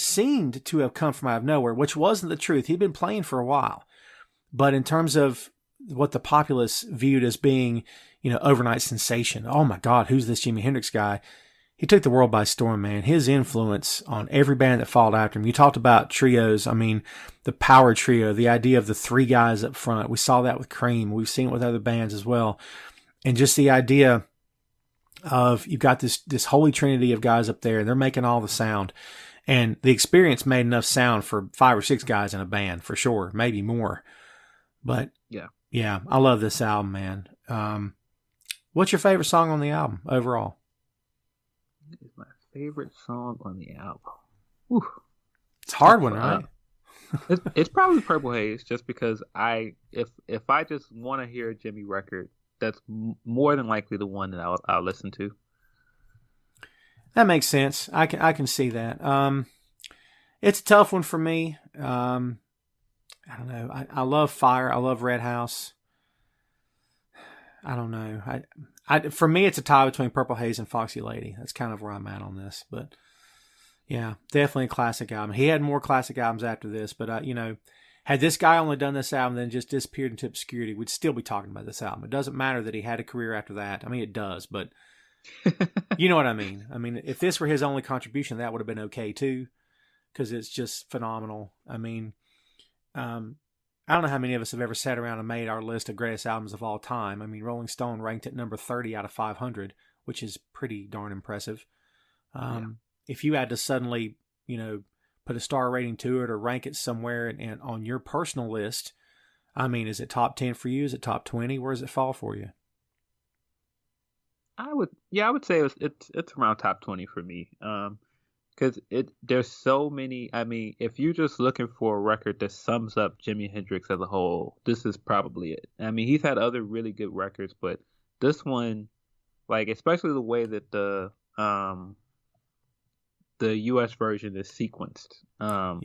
A: to have come from out of nowhere, which wasn't the truth. He'd been playing for a while. But in terms of what the populace viewed as being, overnight sensation. Oh my God, who's this Jimi Hendrix guy? He took the world by storm, man. His influence on every band that followed after him. You talked about trios. I mean, the power trio, the idea of the three guys up front. We saw that with Cream. We've seen it with other bands as well. And just the idea of you've got this holy trinity of guys up there, and they're making all the sound. And the Experience made enough sound for 5 or 6 guys in a band, for sure, maybe more. But yeah, I love this album, man. What's your favorite song on the album overall?
B: My favorite song on the album. Whew.
A: It's a hard one, right?
B: It's probably Purple Haze, just because if I just want to hear a Jimmy record, that's more than likely the one that I'll listen to.
A: That makes sense. I can see that. It's a tough one for me. I don't know. I love Fire. I love Red House. I don't know. For me, it's a tie between Purple Haze and Foxy Lady. That's kind of where I'm at on this. But yeah, definitely a classic album. He had more classic albums after this, but had this guy only done this album and then just disappeared into obscurity, we'd still be talking about this album. It doesn't matter that he had a career after that. I mean, it does, but you know what I mean. I mean, if this were his only contribution, that would have been okay too, because it's just phenomenal. I mean, I don't know how many of us have ever sat around and made our list of greatest albums of all time. I mean, Rolling Stone ranked it number 30 out of 500, which is pretty darn impressive. If you had to suddenly, put a star rating to it or rank it somewhere and on your personal list, I mean, is it top 10 for you? Is it top 20? Where does it fall for you?
B: I would say it's around top 20 for me. Because there's so many. I mean, if you're just looking for a record that sums up Jimi Hendrix as a whole, this is probably it. I mean, he's had other really good records, but this one, like, especially the way that the US version is sequenced.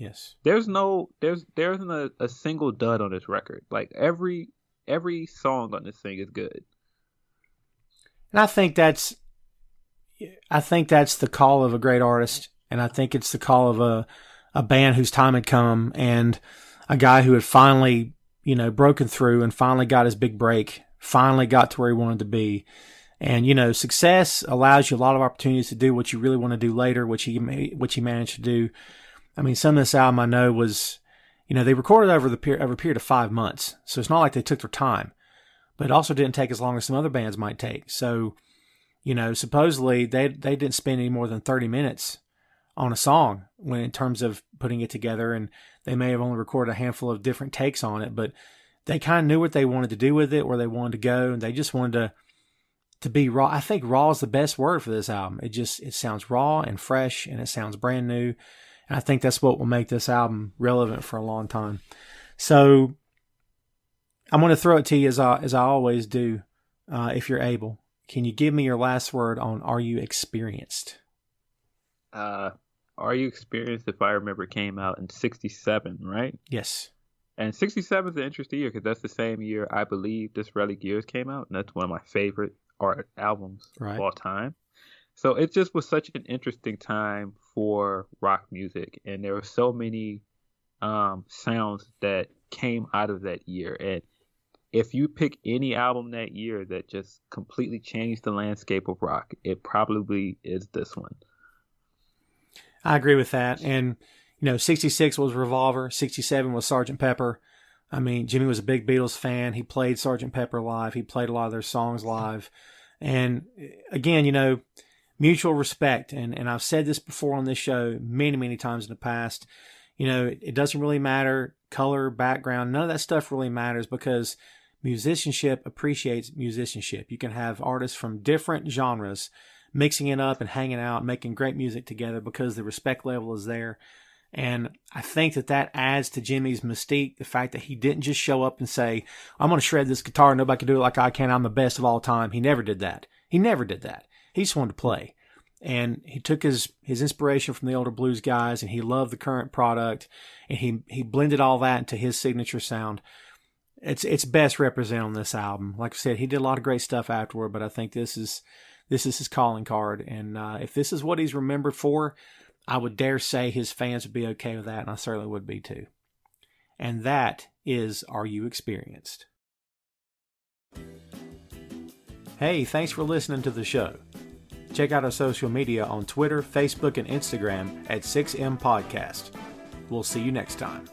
A: Yes.
B: There isn't a single dud on this record. Like every song on this thing is good.
A: And I think that's the call of a great artist. And I think it's the call of a band whose time had come, and a guy who had finally, broken through and finally got his big break, finally got to where he wanted to be. And, success allows you a lot of opportunities to do what you really want to do later, which he managed to do. I mean, some of this album I know was, they recorded over a period of 5 months. So it's not like they took their time, but it also didn't take as long as some other bands might take. So, supposedly they didn't spend any more than 30 minutes on a song when in terms of putting it together, and they may have only recorded a handful of different takes on it, but they kind of knew what they wanted to do with it, where they wanted to go, and they just wanted to be raw. I think raw is the best word for this album. It sounds raw and fresh, and it sounds brand new, and I think that's what will make this album relevant for a long time. So I'm going to throw it to you as I always do, if you're able. Can you give me your last word on Are You Experienced?
B: Are You Experienced, if I remember, came out in 1967, right?
A: Yes.
B: And 1967 is an interesting year because that's the same year I believe This Relic Years came out, and that's one of my favorite art albums of all time. So it just was such an interesting time for rock music, and there were so many sounds that came out of that year. And if you pick any album that year that just completely changed the landscape of rock, it probably is this one.
A: I agree with that. And, 66 was Revolver. 67 was Sgt. Pepper. I mean, Jimmy was a big Beatles fan. He played Sgt. Pepper live. He played a lot of their songs live. And again, mutual respect. And I've said this before on this show many, many times in the past. It doesn't really matter color, background. None of that stuff really matters, because musicianship appreciates musicianship. You can have artists from different genres mixing it up and hanging out, making great music together, because the respect level is there. And I think that adds to Jimmy's mystique, the fact that he didn't just show up and say, I'm going to shred this guitar, nobody can do it like I can, I'm the best of all time. He never did that. He just wanted to play. And he took his inspiration from the older blues guys, and he loved the current product, and he blended all that into his signature sound. It's best represented on this album. Like I said, he did a lot of great stuff afterward, but I think this is his calling card. And if this is what he's remembered for, I would dare say his fans would be okay with that, and I certainly would be too. And that is Are You Experienced? Hey, thanks for listening to the show. Check out our social media on Twitter, Facebook, and Instagram at 6M Podcast. We'll see you next time.